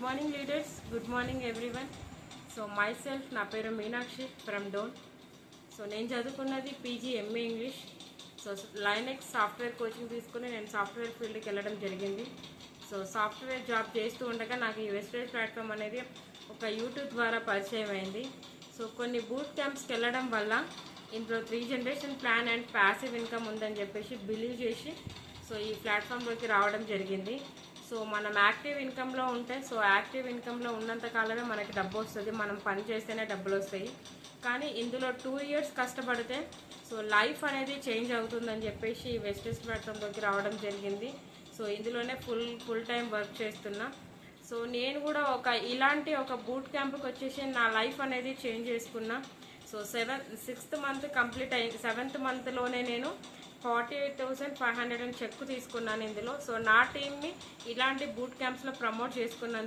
Morning leaders, good morning everyone. So myself నా పేరు Meenakshi from Dhone. So నేను చదువుకున్నది PG MA English. So Linux software coaching తీసుకుని నేను సాఫ్ట్వేర్ ఫీల్డ్కి వెళ్ళడం జరిగింది. సో సాఫ్ట్వేర్ జాబ్ చేస్తూ ఉండగా నాకు ఈ వెస్టేజ్ ప్లాట్ఫామ్ అనేది ఒక యూట్యూబ్ ద్వారా పరిచయం అయింది. సో కొన్ని బూట్ క్యాంప్స్కి వెళ్ళడం వల్ల ఇందులో 3 generation plan and passive income ఉందని చెప్పేసి బిలీవ్ చేసి సో ఈ ప్లాట్ఫామ్లోకి రావడం జరిగింది. సో మనం యాక్టివ్ ఇన్కంలో ఉంటే, సో యాక్టివ్ ఇన్కంలో ఉన్నంత కాలమే మనకి డబ్బు వస్తుంది, మనం పని చేస్తేనే డబ్బులు వస్తాయి. కానీ ఇందులో 2 ఇయర్స్ కష్టపడితే సో లైఫ్ అనేది చేంజ్ అవుతుందని చెప్పేసి ఈ వెస్టేజ్ ప్లాట్ఫామ్లోకి రావడం జరిగింది. సో ఇందులోనే ఫుల్ టైం వర్క్ చేస్తున్నా. సో నేను కూడా ఇలాంటి ఒక బూట్ క్యాంప్కి వచ్చేసి నా లైఫ్ అనేది చేంజ్ చేసుకున్నా. సో 6th మంత్ కంప్లీట్ అయింది. 7th మంత్లోనే నేను 48,500 చెక్ తీసుకున్నాను ఇందులో. సో నా టీమ్ని ఇలాంటి బూట్ క్యాంప్స్లో ప్రమోట్ చేసుకున్నాను.